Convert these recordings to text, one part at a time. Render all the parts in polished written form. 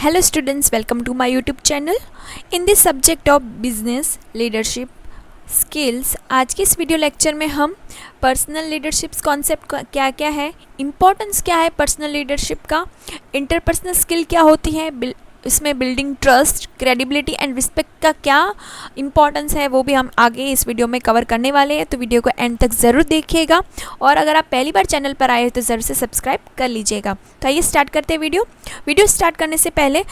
Hello students, welcome to my YouTube channel. In this subject of business leadership skills, आज के इस video lecture में हम personal leadership concept क्या क्या है, इम्पोर्टेंस क्या है पर्सनल लीडरशिप का, इंटरपर्सनल स्किल क्या होती है, इसमें building trust, credibility and respect का क्या इंपॉर्टेंस है, वो भी हम आगे इस वीडियो में कवर करने वाले हैं। तो वीडियो को एंड तक ज़रूर देखिएगा और अगर आप पहली बार चैनल पर आए हो तो ज़रूर से सब्सक्राइब कर लीजिएगा। तो आइए स्टार्ट करते हैं वीडियो स्टार्ट करने से पहले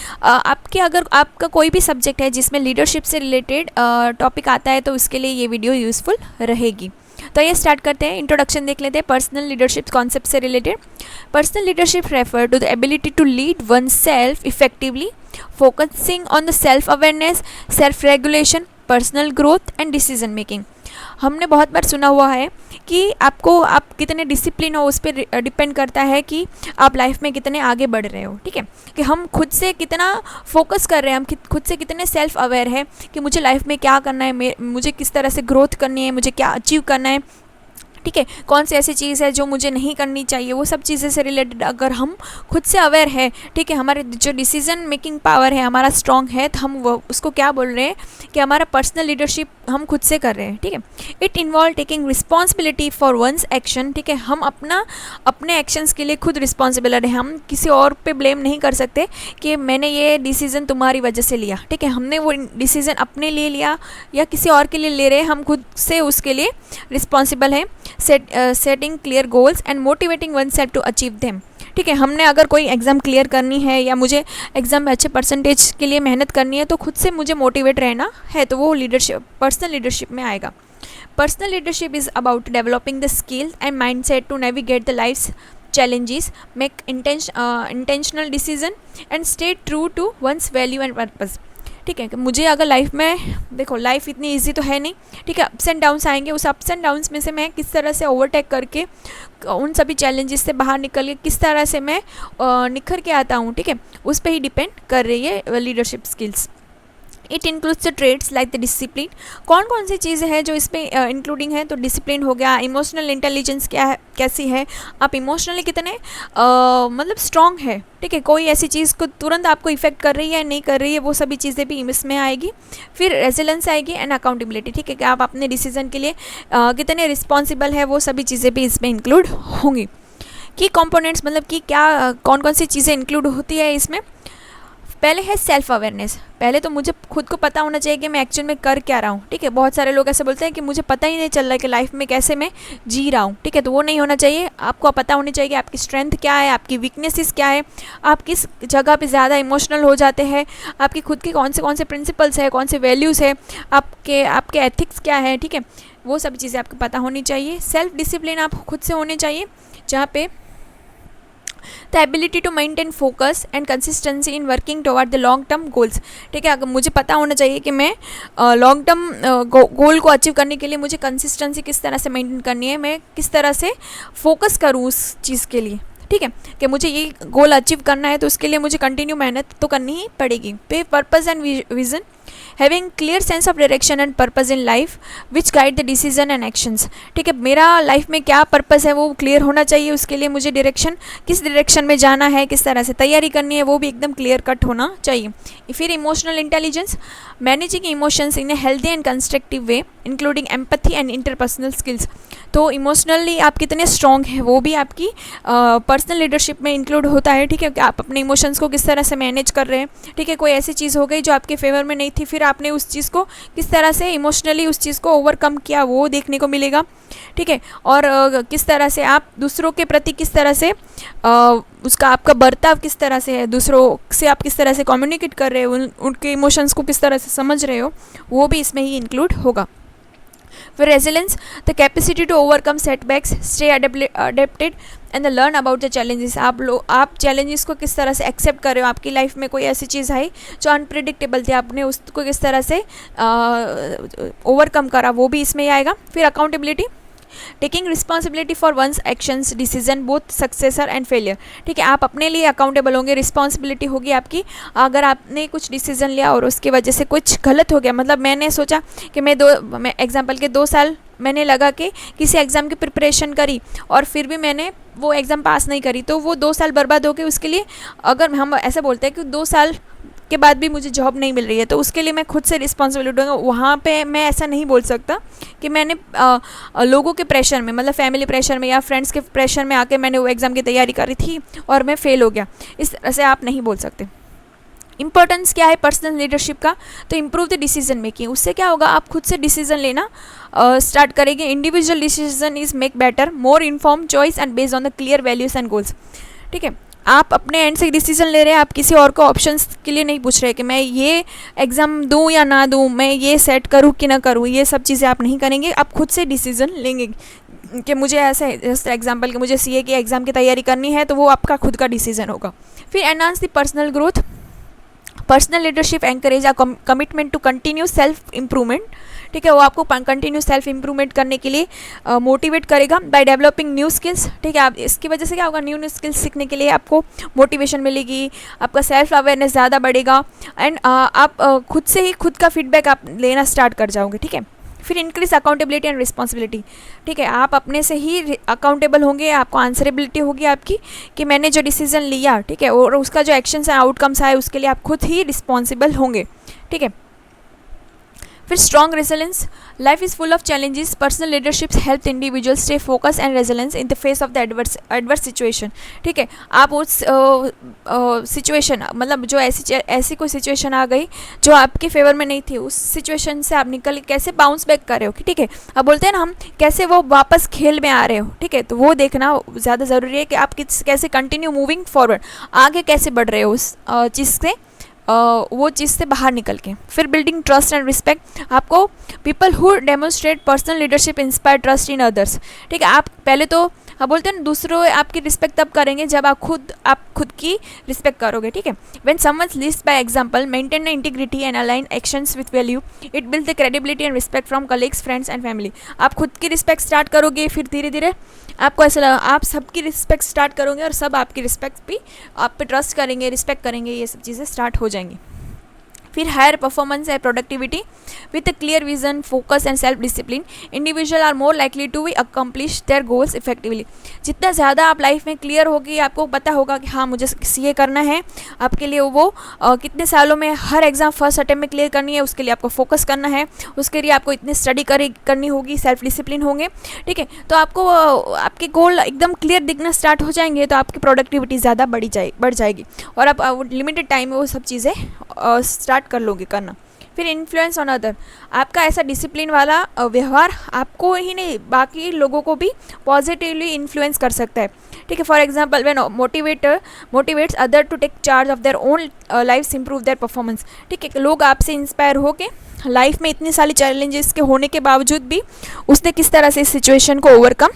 अगर आपका कोई भी सब्जेक्ट है जिसमें लीडरशिप से रिलेटेड टॉपिक आता है तो उसके लिए ये वीडियो यूज़फुल रहेगी। तो ये स्टार्ट करते हैं, इंट्रोडक्शन देख लेते हैं पर्सनल लीडरशिप कॉन्सेप्ट से related. Personal leadership refer to the ability to lead oneself effectively, focusing on the self awareness, self regulation, personal growth and decision making. हमने बहुत बार सुना हुआ है कि आप कितने डिसिप्लिन हो उस पर डिपेंड करता है कि आप लाइफ में कितने आगे बढ़ रहे हो। ठीक है, कि हम खुद से कितना फोकस कर रहे हैं, हम खुद से कितने सेल्फ अवेयर है कि मुझे लाइफ में क्या करना है, मुझे किस तरह से ग्रोथ करनी है, मुझे क्या अचीव करना है। ठीक है, कौन सी ऐसी चीज़ है जो मुझे नहीं करनी चाहिए, वो सब चीज़ें से रिलेटेड अगर हम खुद से अवेयर है, ठीक है, हमारे जो डिसीजन मेकिंग पावर है हमारा स्ट्रॉन्ग है, तो हम वो उसको क्या बोल रहे हैं कि हमारा पर्सनल लीडरशिप हम खुद से कर रहे हैं। ठीक है, it involve taking responsibility for one's action. ठीक है, हम अपने एक्शंस के लिए खुद रिस्पॉन्सिबल है, हम किसी और पे ब्लेम नहीं कर सकते कि मैंने ये डिसीज़न तुम्हारी वजह से लिया। ठीक है, हमने वो डिसीज़न अपने लिए लिया या किसी और के लिए ले रहे हैं, हम खुद से उसके लिए रिस्पॉन्सिबल हैं। Setting clear goals and motivating oneself to achieve them. ठीक है, हमने अगर कोई एग्ज़ाम क्लियर करनी है या मुझे एग्ज़ाम में अच्छे परसेंटेज के लिए मेहनत करनी है तो खुद से मुझे मोटिवेट रहना है, तो वो लीडरशिप पर्सनल लीडरशिप में आएगा। Personal leadership is about developing the skill and mind set to navigate the life's challenges, make intentional decision and stay true to one's value and purpose। ठीक है, कि मुझे अगर लाइफ में, देखो लाइफ इतनी इजी तो है नहीं। ठीक है, अप्स एंड डाउन्स आएंगे, उस अप्स एंड डाउन्स में से मैं किस तरह से ओवरटेक करके उन सभी चैलेंजेस से बाहर निकल के किस तरह से मैं निखर के आता हूँ। ठीक है, उस पर ही डिपेंड कर रही है leadership skills. It includes the traits like the discipline. कौन कौन सी चीज़ें हैं जो इसमें इंक्लूडिंग है, तो डिसिप्लिन हो गया, इमोशनल इंटेलिजेंस कैसी है, आप इमोशनली कितने मतलब स्ट्रॉन्ग है। ठीक है, कोई ऐसी चीज़ को तुरंत आपको इफेक्ट कर रही है नहीं कर रही है, वो सभी चीज़ें भी इसमें आएगी। फिर रेजिलेंस आएगी एंड अकाउंटेबिलिटी। ठीक है, कि आप अपने डिसीजन के लिए कितने रिस्पॉन्सिबल है, वो सभी चीज़ें भी इसमें इंक्लूड होंगी। की कंपोनेंट्स मतलब कि क्या कौन कौन सी चीज़ें इंक्लूड होती है इसमें। पहले है सेल्फ अवेयरनेस। पहले तो मुझे खुद को पता होना चाहिए कि मैं एक्चुअल में कर क्या रहा हूँ। ठीक है, बहुत सारे लोग ऐसे बोलते हैं कि मुझे पता ही नहीं चल रहा है कि लाइफ में कैसे मैं जी रहा हूँ। ठीक है, तो वो नहीं होना चाहिए। आपको पता होनी चाहिए कि आपकी स्ट्रेंथ क्या है, आपकी वीकनेसेस क्या है, आप किस जगह पे ज़्यादा इमोशनल हो जाते हैं, आपकी खुद के कौन से प्रिंसिपल्स है, कौन से वैल्यूज़ है, आपके एथिक्स क्या है। ठीक है, वो सब चीज़ें आपको पता होनी चाहिए। सेल्फ डिसिप्लिन आप खुद से होने चाहिए, जहाँ पे the ability to maintain focus and consistency in working toward the long term goals. ठीक है, अगर मुझे पता होना चाहिए कि मैं लॉन्ग टर्म गोल को अचीव करने के लिए मुझे कंसिस्टेंसी किस तरह से मेंटेन करनी है, मैं किस तरह से फोकस करूँ उस चीज़ के लिए। ठीक है, कि मुझे ये गोल अचीव करना है तो उसके लिए मुझे कंटिन्यू मेहनत तो करनी ही पड़ेगी। पे purpose and vision, having clear sense of direction and purpose in life which guide the decision and actions. ठीक है, मेरा लाइफ में क्या पर्पस है वो क्लियर होना चाहिए, उसके लिए मुझे डायरेक्शन, किस डायरेक्शन में जाना है, किस तरह से तैयारी करनी है, वो भी एकदम क्लियर कट होना चाहिए। फिर emotional intelligence, managing emotions in a healthy and constructive way including empathy and interpersonal skills. तो इमोशनली आप कितने स्ट्रॉन्ग हैं वो भी आपकी पर्सनल लीडरशिप में इंक्लूड होता है। ठीक है, कि आप अपने इमोशंस को किस तरह से मैनेज कर रहे हैं। ठीक है, कोई ऐसी चीज़ हो गई जो आपके फेवर में नहीं थी, फिर आपने उस चीज़ को किस तरह से इमोशनली उस चीज़ को ओवरकम किया, वो देखने को मिलेगा। ठीक है, और किस तरह से आप दूसरों के प्रति किस तरह से उसका आपका बर्ताव किस तरह से है, दूसरों से आप किस तरह से कम्युनिकेट कर रहे हो, उनके इमोशंस को किस तरह से समझ रहे हो, वो भी इसमें ही इंक्लूड होगा। फिर resilience, the capacity to overcome setbacks, stay adapted and the learn about the challenges. आप चैलेंजेस को किस तरह से एक्सेप्ट कर रहे हो। आपकी लाइफ में कोई ऐसी चीज़ आई जो अनप्रिडिक्टेबल थी, आपने उसको किस तरह से ओवरकम करा, वो भी इसमें ही आएगा। फिर accountability, taking responsibility for one's actions decision both success or and failure. ठीक है, आप अपने लिए अकाउंटेबल होंगे, रिस्पॉन्सिबिलिटी होगी आपकी। अगर आपने कुछ डिसीजन लिया और उसकी वजह से कुछ गलत हो गया, मतलब मैंने सोचा कि मैं एग्जाम्पल के 2 साल मैंने लगा कि किसी एग्ज़ाम की प्रिपरेशन करी और फिर भी मैंने वो एग्ज़ाम पास नहीं करी, तो वो 2 साल बर्बाद हो गए। उसके लिए अगर हम ऐसे बोलते हैं कि 2 साल के बाद भी मुझे जॉब नहीं मिल रही है, तो उसके लिए मैं खुद से रिस्पॉन्सिबिलिटी दूँगा। वहाँ पे मैं ऐसा नहीं बोल सकता कि मैंने लोगों के प्रेशर में, मतलब फैमिली प्रेशर में या फ्रेंड्स के प्रेशर में आके मैंने वो एग्ज़ाम की तैयारी करी थी और मैं फ़ेल हो गया। इस तरह से आप नहीं बोल सकते। इंपॉर्टेंस क्या है पर्सनल लीडरशिप का? तो इम्प्रूव द डिसीजन मेकिंग। उससे क्या होगा, आप खुद से डिसीजन लेना स्टार्ट करेंगे। Individual decision is make better, more inform choice and based on the clear values and goals. ठीक है, आप अपने एंड से डिसीजन ले रहे हैं, आप किसी और को ऑप्शंस के लिए नहीं पूछ रहे कि मैं ये एग्ज़ाम दूँ या ना दूँ, मैं ये सेट करूँ कि ना करूँ। ये सब चीज़ें आप नहीं करेंगे, आप खुद से डिसीजन लेंगे कि मुझे ऐसे, जैसे एग्जाम्पल कि मुझे सीए की एग्ज़ाम की तैयारी करनी है, तो वो आपका खुद का डिसीजन होगा। फिर enhance the personal growth. Personal leadership encourage a commitment to continue self improvement. ठीक है, वो आपको कंटिन्यू सेल्फ इम्प्रूवमेंट करने के लिए मोटिवेट करेगा बाय डेवलपिंग न्यू स्किल्स। ठीक है, आप इसकी वजह से क्या होगा, न्यू स्किल्स सीखने के लिए आपको मोटिवेशन मिलेगी, आपका सेल्फ अवेयरनेस ज़्यादा बढ़ेगा एंड आप खुद से ही खुद का फीडबैक आप लेना स्टार्ट कर जाओगे। ठीक है, फिर इंक्रीज अकाउंटेबिलिटी एंड रिस्पॉन्सिबिलिटी। ठीक है, आप अपने से ही अकाउंटेबल होंगे, आपको आंसरेबिलिटी होगी आपकी कि मैंने जो डिसीजन लिया, ठीक है, और उसका जो एक्शंस है, आउटकम्स आए, उसके लिए आप खुद ही रिस्पॉन्सिबल होंगे। ठीक है, फिर strong resilience. Life is full of challenges, personal leadership help individual stay focus and resilience in the face of the adverse situation. ठीक है, आप उस सिचुएशन, मतलब जो ऐसी कोई सिचुएशन आ गई जो आपके फेवर में नहीं थी, उस सिचुएशन से आप निकल कैसे बाउंस बैक कर रहे हो। ठीक है, अब बोलते हैं ना हम, कैसे वो वापस खेल में आ रहे हो। ठीक है, तो वो देखना ज़्यादा ज़रूरी है कि आप कैसे कंटिन्यू मूविंग फॉरवर्ड, आगे कैसे बढ़ रहे हो उस चीज़ से, वो चीज़ से बाहर निकल के। फिर बिल्डिंग ट्रस्ट एंड रिस्पेक्ट। आपको people who demonstrate personal leadership inspire trust in others. ठीक है, आप पहले तो बोलते हैं ना, दूसरों आपकी रिस्पेक्ट तब करेंगे जब आप खुद की रिस्पेक्ट करोगे। ठीक है, when someone leads by example, maintain the integrity and align actions with value, it build the credibility and respect from colleagues, friends and family. आप खुद की रिस्पेक्ट स्टार्ट करोगे, फिर धीरे धीरे आपको ऐसा लगा आप सबकी रिस्पेक्ट स्टार्ट करोगे और सब आपकी रिस्पेक्ट भी आप पे ट्रस्ट करेंगे, रिस्पेक्ट करेंगे, ये सब चीज़ें स्टार्ट हो जाएंगी। फिर higher performance and productivity with a clear vision, focus and self discipline, individual are more likely to we accomplish their goals effectively. जितना ज़्यादा आप लाइफ में क्लियर होगी, आपको पता होगा कि हाँ मुझे सीए करना है, आपके लिए वो कितने सालों में हर एग्ज़ाम फर्स्ट अटेम्प्ट में क्लियर करनी है, उसके लिए आपको फोकस करना है, उसके लिए आपको इतनी स्टडी करनी होगी, सेल्फ डिसिप्लिन होंगे। ठीक है, तो आपको आपके गोल एकदम क्लियर दिखना स्टार्ट हो जाएंगे, तो आपकी प्रोडक्टिविटी ज़्यादा बढ़ जाएगी और आप लिमिटेड टाइम में वो सब चीज़ें स्टार्ट कर लोगे करना। फिर इन्फ्लुएंस ऑन अदर। आपका ऐसा डिसिप्लिन वाला व्यवहार आपको ही नहीं, बाकी लोगों को भी पॉजिटिवली इन्फ्लुएंस कर सकता है। ठीक है, for example when motivator motivates other to take charge of their own lives, improve their performance. ठीक है, लोग आपसे इंस्पायर होके लाइफ में इतनी सारी चैलेंजेस के होने के बावजूद भी उसने किस तरह से इस सिचुएशन को ओवरकम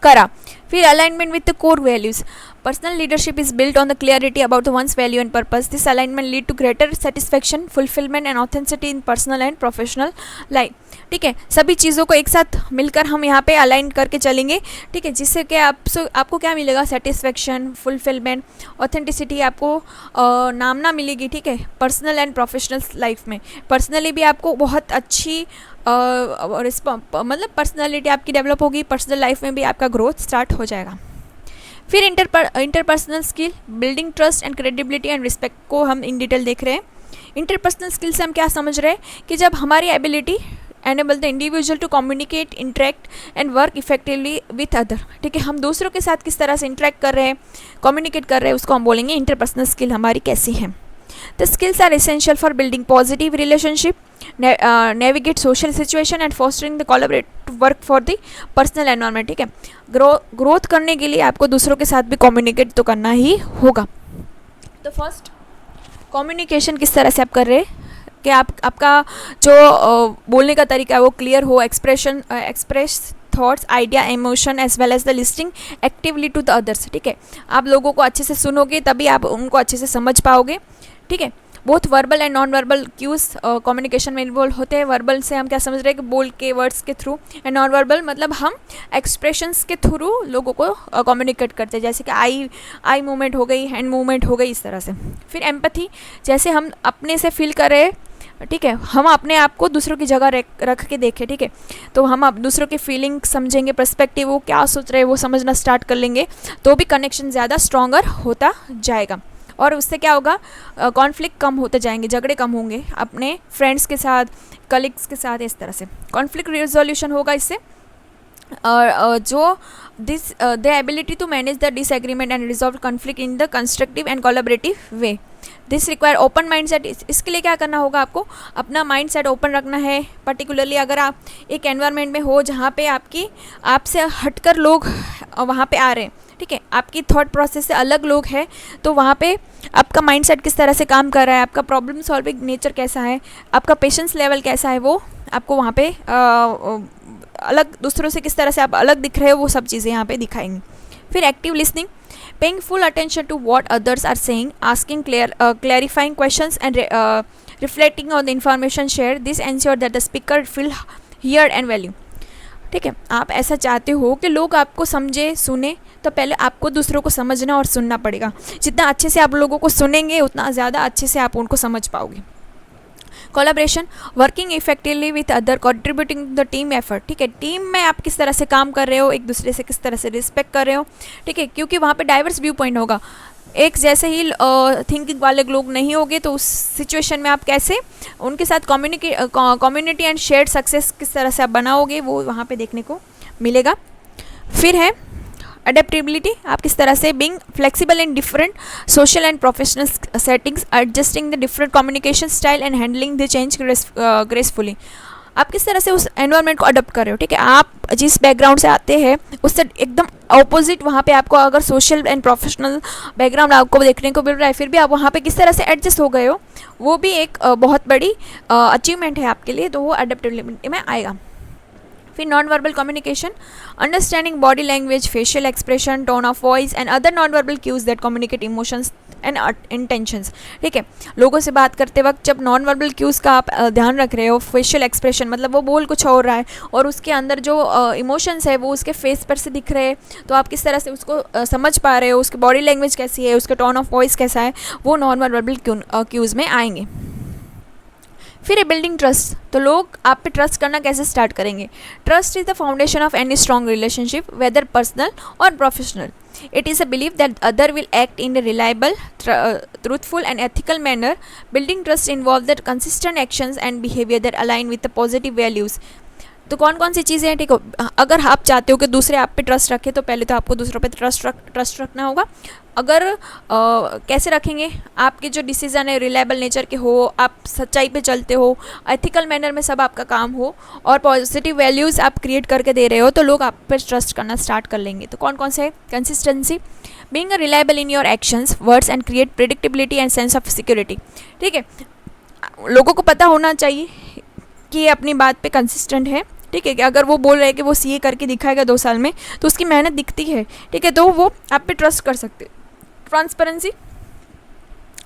करा। फिर alignment with the core values. Personal leadership is built on the clarity about the one's value and purpose. This alignment lead to greater satisfaction, fulfilment and authenticity in personal and professional life. ठीक है, सभी चीज़ों को एक साथ मिलकर हम यहाँ पे अलाइन करके चलेंगे। ठीक है, जिससे कि आपको क्या मिलेगा, सेटिस्फैक्शन, फुलफिलमेंट, ऑथेंटिसिटी, आपको नामना मिलेगी। ठीक है, पर्सनल एंड प्रोफेशनल लाइफ में पर्सनली भी आपको बहुत अच्छी मतलब पर्सनालिटी आपकी डेवलप होगी, पर्सनल लाइफ में भी आपका ग्रोथ स्टार्ट हो जाएगा। फिर interpersonal skill, building trust and credibility and respect को हम इन डिटेल देख रहे हैं। इंटरपर्सनल स्किल से हम क्या समझ रहे हैं कि जब हमारी ability enable the individual to communicate, interact and work effectively with other. ठीक है, हम दूसरों के साथ किस तरह से इंटरेक्ट कर रहे हैं, कम्युनिकेट कर रहे हैं, उसको हम बोलेंगे इंटरपर्सनल स्किल हमारी कैसी है। The skills are essential for building positive relationship, navigate social situation and fostering the collaborative work for the personal environment। ठीक है, ग्रोथ करने के लिए आपको दूसरों के साथ भी कम्युनिकेट तो करना ही होगा। तो फर्स्ट कम्युनिकेशन किस तरह से आप कर रहे हैं कि आपका जो बोलने का तरीका है वो क्लियर हो, express thoughts, idea, emotion as well as the listening actively to the others. ठीक है, आप लोगों को अच्छे से सुनोगे तभी आप उनको अच्छे से समझ पाओगे। ठीक है, both verbal and non verbal cues communication में इन्वॉल्व होते हैं। वर्बल से हम क्या समझ रहे हैं कि बोल के वर्ड्स के थ्रू, एंड नॉन वर्बल मतलब हम एक्सप्रेशंस के थ्रू लोगों को कम्युनिकेट करते हैं, जैसे कि आई मूवमेंट हो गई, हैंड मूवमेंट हो गई, इस तरह से। फिर एम्पैथी, जैसे हम अपने से फील कर रहे हैं ठीक है, हम अपने आप को दूसरों की जगह रख के देखें, ठीक है, तो हम अब दूसरों की फीलिंग समझेंगे, पर्सपेक्टिव वो क्या सोच रहे हैं वो समझना स्टार्ट कर लेंगे, तो भी कनेक्शन ज़्यादा स्ट्रॉन्गर होता जाएगा। और उससे क्या होगा, कॉन्फ्लिक्ट कम होते जाएंगे, झगड़े कम होंगे अपने फ्रेंड्स के साथ, कलीग्स के साथ, इस तरह से कॉन्फ्लिक्ट रिजोल्यूशन होगा इससे। और जो this the ability to manage the disagreement and resolve conflict in the constructive and collaborative way, this require open mind set. इसके लिए क्या करना होगा, आपको अपना माइंड सेट ओपन रखना है। पर्टिकुलरली अगर आप एक एनवायरनमेंट में हो जहाँ पे आपसे हटकर लोग वहाँ पे आ रहे हैं, ठीक है, आपकी थॉट प्रोसेस से अलग लोग हैं, तो वहाँ पे आपका माइंड सेट किस तरह से काम कर रहा है, आपका प्रॉब्लम सॉल्विंग नेचर कैसा है, आपका पेशेंस लेवल कैसा है, वो आपको वहाँ पे अलग दूसरों से किस तरह से आप अलग दिख रहे हो, वो सब चीज़ें यहाँ पे दिखाएंगी। फिर active listening, paying full attention to what others are saying, asking clarifying questions and reflecting on the information share, this ensure that the speaker feel heard and value. ठीक है, आप ऐसा चाहते हो कि लोग आपको समझे सुने, तो पहले आपको दूसरों को समझना और सुनना पड़ेगा। जितना अच्छे से आप लोगों को सुनेंगे उतना ज़्यादा अच्छे से आप उनको समझ पाओगे। Collaboration, working effectively with other, contributing the team effort. ठीक है, टीम में आप किस तरह से काम कर रहे हो, एक दूसरे से किस तरह से रिस्पेक्ट कर रहे हो, ठीक है, क्योंकि वहाँ पे डाइवर्स व्यू पॉइंट होगा। एक जैसे ही थिंकिंग वाले लोग नहीं होंगे, तो उस सिचुएशन में आप कैसे उनके साथ कम्युनिटी एंड शेयर्ड सक्सेस किस तरह से आप बनाओगे, वो वहाँ पे देखने को मिलेगा। फिर है अडेप्टेबिलिटी, आप किस तरह से being flexible in different social and professional settings, adjusting the different communication style and handling the change gracefully. आप किस तरह से उस एनवायरनमेंट को अडॉप्ट कर रहे हो, ठीक है, आप जिस बैकग्राउंड से आते हैं उससे एकदम ऑपोजिट वहाँ पे आपको अगर सोशल एंड प्रोफेशनल बैकग्राउंड आपको देखने को मिल रहा है, फिर भी आप वहाँ पे किस तरह से एडजस्ट हो गए हो, वो भी एक बहुत बड़ी अचीवमेंट है आपके लिए, तो वो अडेप्टेबिलिटी में आएगा। फिर non verbal communication, understanding body language, facial expression, tone of voice and other non verbal cues that communicate emotions and intentions. ठीक है, लोगों से बात करते वक्त जब नॉन वर्बल क्यूज़ का आप ध्यान रख रहे हो, फेशियल एक्सप्रेशन मतलब वो बोल कुछ हो रहा है और उसके अंदर जो इमोशंस है वो उसके फेस पर से दिख रहे हैं, तो आप किस तरह से उसको समझ पा रहे हो, उसकी बॉडी लैंग्वेज कैसी है, उसका टोन ऑफ वॉइस कैसा है, वो नॉन वर्बल क्यूज़ में आएंगे। फिर है बिल्डिंग ट्रस्ट, तो लोग आप पे ट्रस्ट करना कैसे स्टार्ट करेंगे। Trust is the foundation of any strong relationship, whether personal और professional. It is a belief that other will act in a reliable, truthful and ethical manner. Building trust involves the consistent actions and behavior that align with the positive values. तो कौन कौन सी चीज़ें हैं, ठीक है, अगर आप चाहते हो कि दूसरे आप पे ट्रस्ट रखें तो पहले तो आपको दूसरों पे ट्रस्ट रखना होगा। अगर कैसे रखेंगे, आपके जो डिसीज़न है रिलायबल नेचर के हो, आप सच्चाई पे चलते हो, एथिकल मैनर में सब आपका काम हो और पॉजिटिव वैल्यूज़ आप क्रिएट करके दे रहे हो, तो लोग आप पर ट्रस्ट करना स्टार्ट कर लेंगे। तो कौन कौन से है, consistency, being reliable in your actions words and create predictability and sense of security. ठीक है, लोगों को पता होना चाहिए कि ये अपनी बात पे कंसिस्टेंट है, ठीक है, कि अगर वो बोल रहे हैं कि वो सीए करके दिखाएगा 2 साल में, तो उसकी मेहनत दिखती है, ठीक है, तो वो आप पे ट्रस्ट कर सकते। Transparency,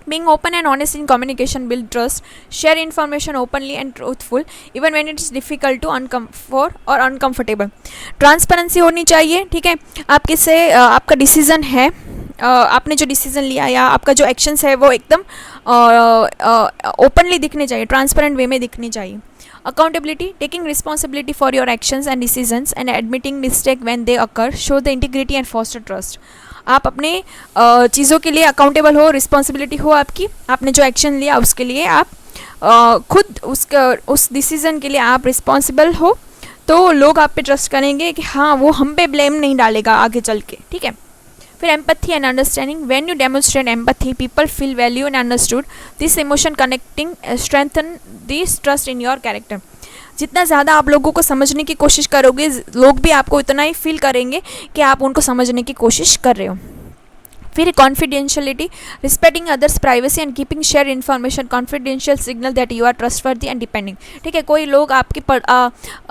being open and honest in communication build trust, share information openly and truthful even when it is difficult to और अनकम्फर्टेबल। ट्रांसपेरेंसी होनी चाहिए, ठीक है, आप किससे आपका डिसीज़न है, आपने जो डिसीज़न लिया या आपका जो एक्शंस है वो एकदम ओपनली दिखने चाहिए, ट्रांसपेरेंट वे में दिखनी चाहिए। Accountability, taking responsibility for your actions and decisions and admitting mistake when they occur, show the integrity and foster trust. आप अपने चीज़ों के लिए अकाउंटेबल हो, रिस्पॉन्सिबिलिटी हो आपकी, आपने जो एक्शन लिया उसके लिए आप खुद उस डिसीज़न के लिए आप रिस्पॉन्सिबल हो, तो लोग आप पे ट्रस्ट करेंगे कि हाँ वो हम पे ब्लेम नहीं डालेगा आगे चल के, ठीक है। फिर empathy and understanding, when you demonstrate empathy people feel value and understood, this emotion connecting strengthen this trust in your character. जितना ज़्यादा आप लोगों को समझने की कोशिश करोगे, लोग भी आपको उतना ही फील करेंगे कि आप उनको समझने की कोशिश कर रहे हो। फिर confidentiality, respecting others privacy and keeping share information confidential signal that you are trustworthy and depending. ठीक है, कोई लोग आपकी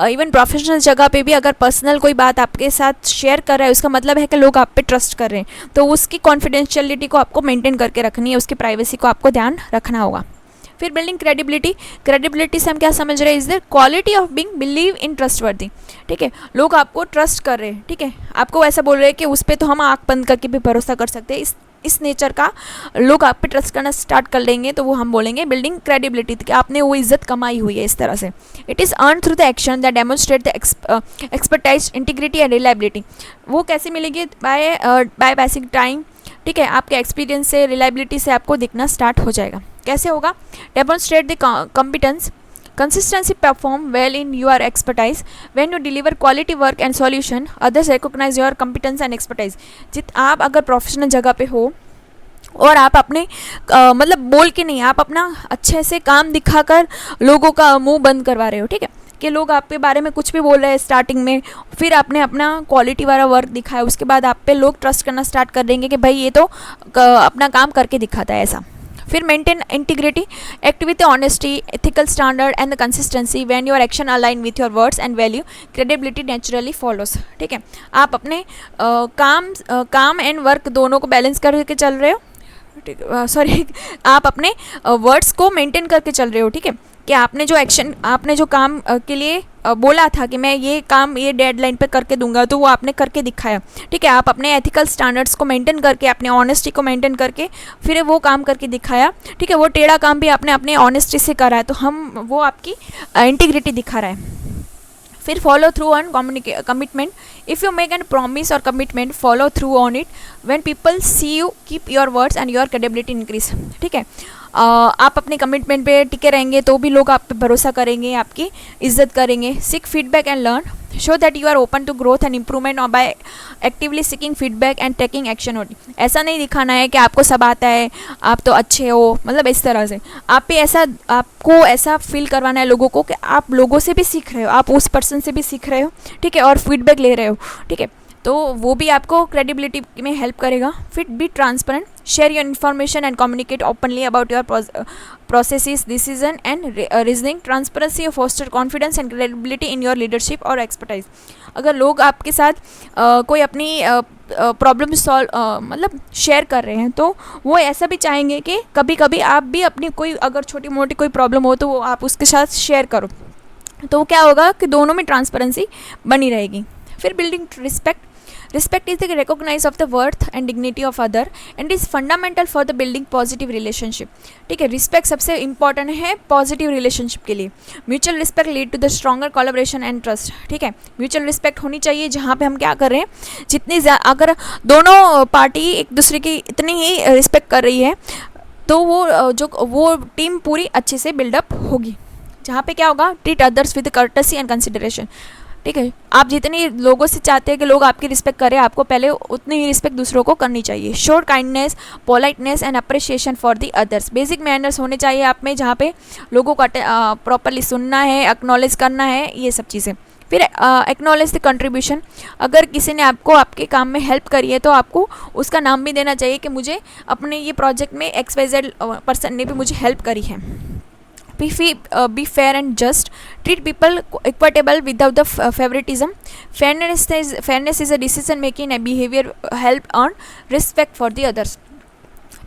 इवन प्रोफेशनल जगह पे भी अगर पर्सनल कोई बात आपके साथ शेयर कर रहा है, उसका मतलब है कि लोग आप पे ट्रस्ट कर रहे हैं, तो उसकी कॉन्फिडेंशियलिटी को आपको मेंटेन करके रखनी है, उसकी प्राइवेसी को आपको ध्यान रखना होगा। फिर बिल्डिंग क्रेडिबिलिटी से हम क्या समझ रहे हैं, is the quality of being believe in trustworthy. ठीक है, लोग आपको ट्रस्ट कर रहे हैं, ठीक है, आपको ऐसा बोल रहे हैं कि उस पर तो हम आँख बंद करके भी भरोसा कर सकते हैं, इस इस नेचर का लोग आप पे ट्रस्ट करना स्टार्ट कर लेंगे, तो वो हम बोलेंगे बिल्डिंग क्रेडिबिलिटी, कि आपने वो इज्जत कमाई हुई है इस तरह से। It is earn through the action that demonstrate the expertise, integrity and reliability. वो कैसे मिलेगी? बाय बेसिक टाइम, ठीक है, आपके एक्सपीरियंस से, रिलायबिलिटी से आपको दिखना स्टार्ट हो जाएगा। कैसे होगा? Demonstrate the competence, consistency, perform well in your expertise, when you deliver quality work and solution, others recognize your competence and expertise। आप अगर प्रोफेशनल जगह पे हो और आप अपने मतलब बोल के नहीं, आप अपना अच्छे से काम दिखाकर लोगों का मुंह बंद करवा रहे हो, ठीक है, कि लोग आपके बारे में कुछ भी बोल रहे हैं स्टार्टिंग में, फिर आपने अपना क्वालिटी वाला वर्क दिखाया, उसके बाद आप पे लोग ट्रस्ट करना स्टार्ट कर देंगे कि भाई ये तो अपना काम करके दिखाता है, ऐसा। फिर maintain integrity, act with honesty, ethical standard and the consistency, when your action align with your words and value, credibility naturally follows. ठीक है, आप अपने काम एंड वर्क दोनों को बैलेंस करके चल रहे हो, सॉरी, आप अपने वर्ड्स को मेंटेन करके चल रहे हो, ठीक है, कि आपने जो एक्शन, आपने जो काम के लिए बोला था कि मैं ये काम ये डेडलाइन पे करके दूंगा, तो वो आपने करके दिखाया, ठीक है। आप अपने एथिकल स्टैंडर्ड्स को मेंटेन करके, अपने ऑनेस्टी को मेंटेन करके फिर वो काम करके दिखाया, ठीक है। वो टेढ़ा काम भी आपने अपने ऑनेस्टी से करा है, तो वो आपकी इंटीग्रिटी दिखा रहा है। फिर follow through on commitment, if you make an promise और commitment, follow through on it, when people see you keep your words and your credibility increase. ठीक है, आप अपने कमिटमेंट पे टिके रहेंगे तो भी लोग आप पे भरोसा करेंगे, आपकी इज्जत करेंगे। Seek feedback and learn, show that you are open to growth and improvement by actively seeking feedback and taking action on it. ऐसा नहीं दिखाना है कि आपको सब आता है, आप तो अच्छे हो, मतलब इस तरह से आप पे आपको ऐसा फील करवाना है लोगों को कि आप लोगों से भी सीख रहे हो, आप उस पर्सन से भी सीख रहे हो, ठीक है, और फीडबैक ले रहे हो, ठीक है, तो वो भी आपको क्रेडिबिलिटी में हेल्प करेगा। फिर be transparent, share your information and communicate openly about your processes, decision and reasoning. Transparency foster confidence and credibility in your leadership और एक्सपर्टाइज। अगर लोग आपके साथ कोई अपनी प्रॉब्लम मतलब शेयर कर रहे हैं, तो वो ऐसा भी चाहेंगे कि कभी कभी आप भी अपनी कोई अगर छोटी मोटी कोई प्रॉब्लम हो तो वो आप उसके साथ शेयर करो, तो क्या होगा कि दोनों में ट्रांसपेरेंसी बनी रहेगी। फिर building respect, respect is the recognize of the worth and dignity of other and is fundamental for the building positive relationship। ठीक है, रिस्पेक्ट सबसे इंपॉर्टेंट है पॉजिटिव रिलेशनशिप के लिए। Mutual respect lead to the stronger collaboration and trust. ठीक है, mutual respect होनी चाहिए, जहाँ पे हम क्या कर रहे हैं, जितनी अगर दोनों पार्टी एक दूसरे की इतनी ही रिस्पेक्ट कर रही है, तो वो टीम पूरी अच्छे से बिल्डअप होगी। जहाँ पे क्या होगा, treat others with courtesy and consideration. ठीक है, आप जितनी लोगों से चाहते हैं कि लोग आपकी रिस्पेक्ट करें, आपको पहले उतनी ही रिस्पेक्ट दूसरों को करनी चाहिए। शोर kindness, politeness and appreciation for the others. Basic manners होने चाहिए आप में, जहाँ पे लोगों को प्रॉपरली सुनना है, एक्नॉलेज करना है, ये सब चीज़ें। फिर एक्नॉलेज द कंट्रीब्यूशन, अगर किसी ने आपको आपके काम में हेल्प करी है तो आपको उसका नाम भी देना चाहिए कि मुझे अपने ये प्रोजेक्ट में XYZ पर्सन ने भी मुझे हेल्प करी है। Be fair and just, treat people equitable without the favoritism। Fairness is a decision making and behavior help earn respect for the others।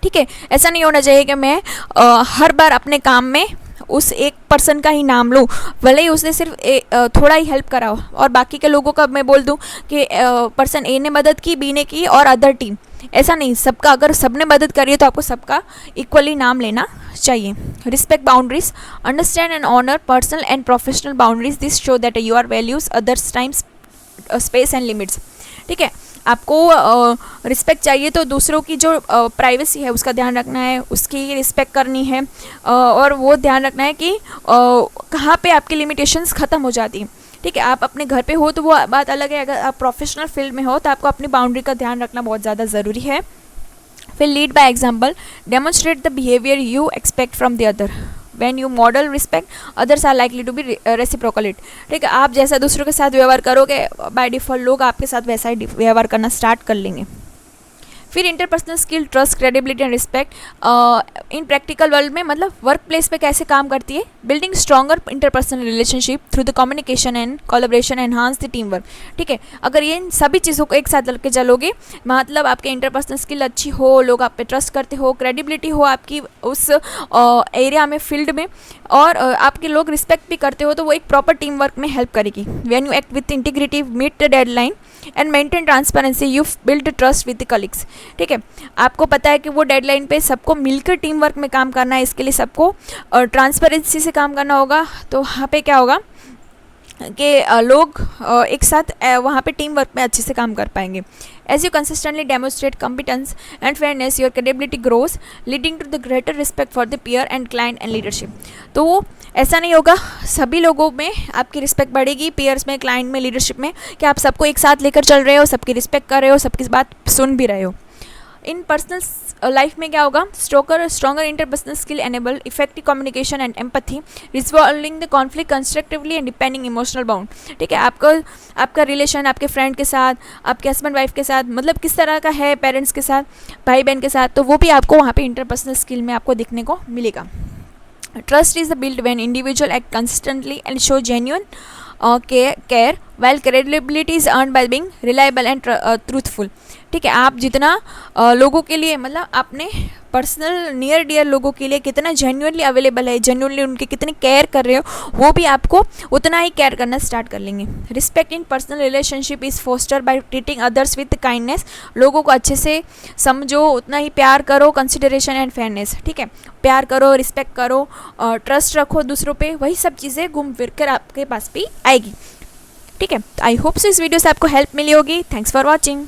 ठीक है, ऐसा नहीं होना चाहिए कि मैं हर बार अपने काम में उस एक पर्सन का ही नाम लूँ, भले ही उसने सिर्फ थोड़ा ही हेल्प करा हो, और बाकी के लोगों का मैं बोल दूँ कि पर्सन ए ने मदद की, बी ने की और अदर टीम। ऐसा नहीं, सबका अगर सबने मदद करी है तो आपको सबका इक्वली नाम लेना चाहिए। Respect boundaries, understand and honour personal and professional boundaries, this show that you are values others times space and limits. ठीक है, आपको रिस्पेक्ट चाहिए तो दूसरों की जो प्राइवेसी है उसका ध्यान रखना है, उसकी रिस्पेक्ट करनी है, और वो ध्यान रखना है कि कहाँ पे आपकी लिमिटेशंस ख़त्म हो जाती हैं। ठीक है, आप अपने घर पे हो तो वो बात अलग है, अगर आप प्रोफेशनल फील्ड में हो तो आपको अपनी बाउंड्री का ध्यान रखना बहुत ज़्यादा ज़रूरी है। फिर lead by example, demonstrate the behaviour you expect from the other. When you model respect, others are likely to be reciprocal it। ठीक है, आप जैसा दूसरों के साथ व्यवहार करोगे, बाय डिफ़ॉल्ट लोग आपके साथ वैसा ही व्यवहार करना स्टार्ट कर लेंगे। फिर interpersonal skill, trust, credibility and respect in practical world में, मतलब वर्क प्लेस पे कैसे काम करती है। Building stronger interpersonal relationship through the communication and collaboration enhance the team work. ठीक है, अगर ये इन सभी चीज़ों को एक साथ लेके चलोगे, मतलब आपके इंटरपर्सनल स्किल अच्छी हो, लोग आप पे ट्रस्ट करते हो, क्रेडिबिलिटी हो आपकी उस एरिया में, फील्ड में, और आपके लोग रिस्पेक्ट भी करते हो, तो वो एक प्रॉपर टीम वर्क में हेल्प करेगी। When you act with integrity, meet the deadline and maintain transparency, you build trust with the colleagues. ठीक है। आपको पता है कि वो डेडलाइन पे सबको मिलकर टीम वर्क में काम करना है, इसके लिए सबको ट्रांसपेरेंसी से काम करना होगा। तो वहाँ पे क्या होगा कि लोग एक साथ वहाँ पे टीम वर्क में अच्छे से काम कर पाएंगे। As you consistently demonstrate competence and fairness, your credibility grows, leading to the greater respect for the peer and client and leadership. तो वो ऐसा नहीं होगा, सभी लोगों में आपकी रिस्पेक्ट बढ़ेगी, पीयर्स में, क्लाइंट में, लीडरशिप में, कि आप सबको एक साथ लेकर चल रहे हो, सबकी रिस्पेक्ट कर रहे हो, सबकी बात सुन भी रहे हो। इन पर्सनल लाइफ में क्या होगा, stronger interpersonal skill enable effective communication and empathy, resolving the conflict constructively and depending emotional bound. ठीक है, आपका रिलेशन आपके फ्रेंड के साथ, आपके हस्बैंड वाइफ के साथ, मतलब किस तरह का है, पेरेंट्स के साथ, भाई बहन के साथ, तो वो भी आपको वहाँ पे इंटरपर्सनल स्किल में आपको दिखने को मिलेगा। Trust is the build when individual act consistently and show genuine care while credibility is earned by being reliable and truthful। ठीक है, आप जितना लोगों के लिए, मतलब अपने पर्सनल नियर डियर लोगों के लिए कितना जेन्युइनली अवेलेबल है, जेन्युइनली उनके कितने केयर कर रहे हो, वो भी आपको उतना ही केयर करना स्टार्ट कर लेंगे। Respect in personal relationship is foster by treating others with kindness. लोगों को अच्छे से समझो, उतना ही प्यार करो, कंसिडरेशन एंड फेयरनेस। ठीक है, प्यार करो, रिस्पेक्ट करो, ट्रस्ट रखो दूसरों पे, वही सब चीज़ें घूम फिर कर आपके पास भी आएगी। ठीक है, आई होप सो इस वीडियो से आपको हेल्प मिली होगी। Thanks for watching.